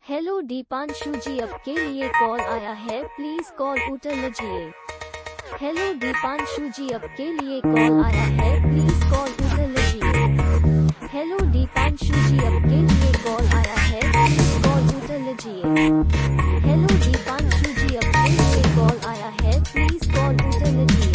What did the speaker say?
Hello Deepanshu जी, आपके लिए कॉल आया है, प्लीज कॉल उठा लीजिए। हेलो दीपांशु जी, आपके लिए कॉल आया है, प्लीज कॉल उठा लीजिए। हेलो दीपांशु जी, आपके लिए कॉल आया है, प्लीज कॉल उठा लीजिए। हेलो दीपांशु जी, आपके लिए कॉल आया है, प्लीज कॉल उठा लीजिए।